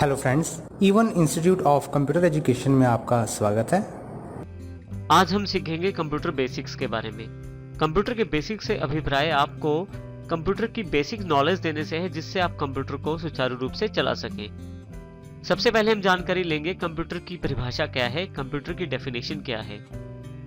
Hello friends, even institute of computer education में आपका स्वागत है। आज हम सीखेंगे कंप्यूटर बेसिक्स के बारे में। कंप्यूटर के बेसिक्स से अभिप्राय आपको कंप्यूटर की बेसिक नॉलेज देने से है, जिससे आप कंप्यूटर को सुचारू रूप से चला सकें। सबसे पहले हम जानकारी लेंगे कंप्यूटर की परिभाषा क्या है, कंप्यूटर की डेफिनेशन क्या है।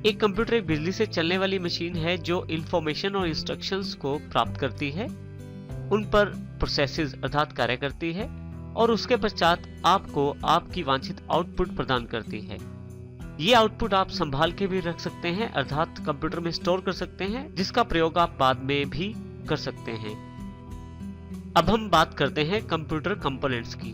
एक कंप्यूटर एक बिजली से चलने वाली मशीन है जो इंफॉर्मेशन और इंस्ट्रक्शंस को प्राप्त करती है, उन पर प्रोसेसेस अर्थात कार्य करती है और उसके पश्चात आपको आपकी वांछित आउटपुट प्रदान करती है। ये आउटपुट आप संभाल के भी रख सकते हैं अर्थात कंप्यूटर में स्टोर कर सकते हैं, जिसका प्रयोग आप बाद में भी कर सकते हैं। अब हम बात करते हैं कंप्यूटर कंपोनेंट्स की।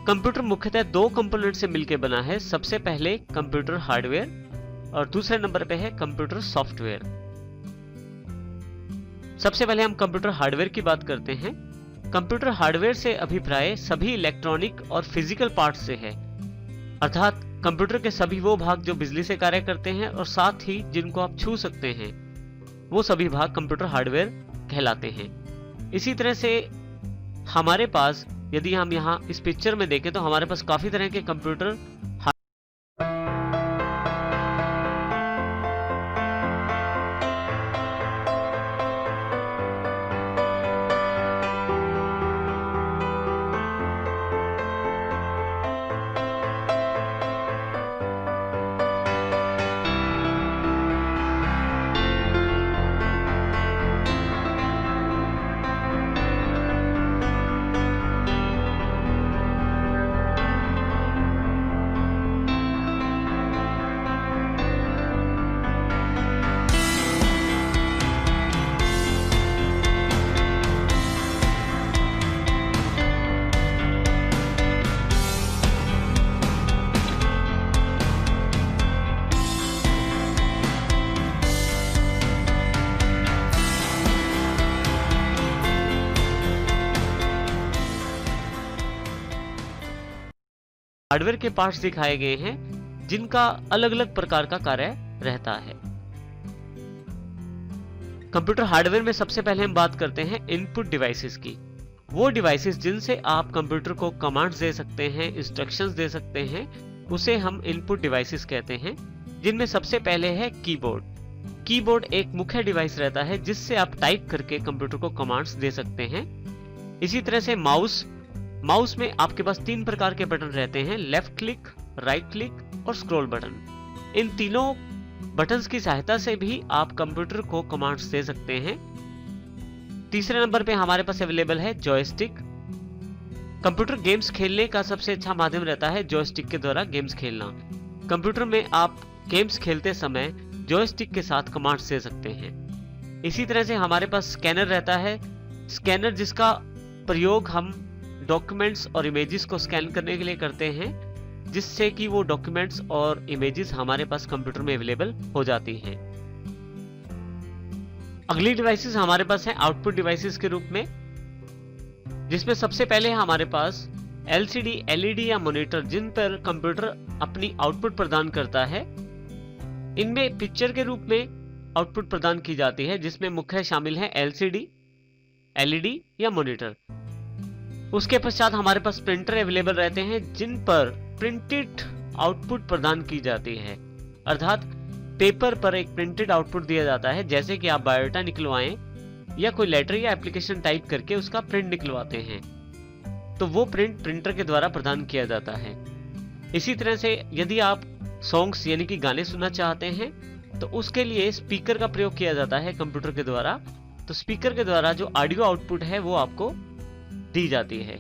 कंप्यूटर मुख्यतः दो कंपोनेंट से मिलकर बना है। सबसे पहले कंप्यूटर हार्डवेयर और दूसरे नंबर पे है कंप्यूटर सॉफ्टवेयर। सबसे पहले हम कंप्यूटर हार्डवेयर की बात करते हैं। कंप्यूटर हार्डवेयर से अभिप्राय सभी इलेक्ट्रॉनिक और फिजिकल पार्ट से है, अर्थात कंप्यूटर के सभी वो भाग जो बिजली से कार्य करते हैं और साथ ही जिनको आप छू सकते हैं, वो सभी भाग कंप्यूटर हार्डवेयर कहलाते हैं। इसी तरह से हमारे पास, यदि हम यहाँ इस पिक्चर में देखें तो हमारे पास काफी तरह के कंप्यूटर हार्डवेयर के पार्ट्स दिखाए गए हैं, जिनका अलग अलग प्रकार का कार्य रहता है। कंप्यूटर हार्डवेयर में सबसे पहले हम बात करते हैं इनपुट डिवाइसेस की। वो डिवाइसेस जिनसे आप कंप्यूटर को कमांड्स दे सकते हैं, इंस्ट्रक्शंस दे सकते हैं, उसे हम इनपुट डिवाइसेस कहते हैं, जिनमें सबसे पहले है कीबोर्ड। कीबोर्ड एक मुख्य डिवाइस रहता है जिससे आप टाइप करके कंप्यूटर को कमांड्स दे सकते हैं। इसी तरह से माउस में आपके पास तीन प्रकार के बटन रहते हैं, लेफ्ट क्लिक, राइट क्लिक और स्क्रॉल बटन। इन तीनों बटन्स की सहायता से भी आप कंप्यूटर को कमांड्स दे सकते हैं। तीसरे नंबर पे हमारे पास अवेलेबल है जॉयस्टिक। कंप्यूटर गेम्स खेलने का सबसे अच्छा माध्यम रहता है जॉयस्टिक के द्वारा गेम्स खेलना। कंप्यूटर में आप गेम्स खेलते समय जॉयस्टिक के साथ कमांड्स दे सकते हैं। इसी तरह से हमारे पास स्कैनर रहता है, स्कैनर जिसका प्रयोग हम डॉक्यूमेंट्स और इमेजेस को स्कैन करने के लिए करते हैं, जिससे कि वो डॉक्यूमेंट्स और इमेजेस हमारे पास कंप्यूटर में अवेलेबल हो जाती हैं। अगली डिवाइसेस हमारे पास है आउटपुट डिवाइसेस के रूप में, जिसमें सबसे पहले हमारे पास एलसीडी, एलईडी या मॉनिटर, जिन पर कंप्यूटर अपनी आउटपुट प्रदान करता है। इनमें पिक्चर के रूप में आउटपुट प्रदान की जाती है, जिसमें मुख्य शामिल है एलसीडी, एलईडी या मॉनिटर। उसके पश्चात हमारे पास प्रिंटर अवेलेबल रहते हैं, जिन पर प्रिंटेड आउटपुट प्रदान की जाती है, अर्थात पेपर पर एक प्रिंटेड आउटपुट दिया जाता है। जैसे कि आप बायोडाटा निकलवाएं या कोई लेटर या एप्लीकेशन टाइप करके उसका प्रिंट निकलवाते हैं, तो वो प्रिंट प्रिंटर के द्वारा प्रदान किया जाता है। इसी तरह से यदि आप सॉन्ग्स यानी कि गाने सुनना चाहते हैं, तो उसके लिए स्पीकर का प्रयोग किया जाता है कंप्यूटर के द्वारा। तो स्पीकर के द्वारा जो ऑडियो आउटपुट है वो आपको दी जाती है।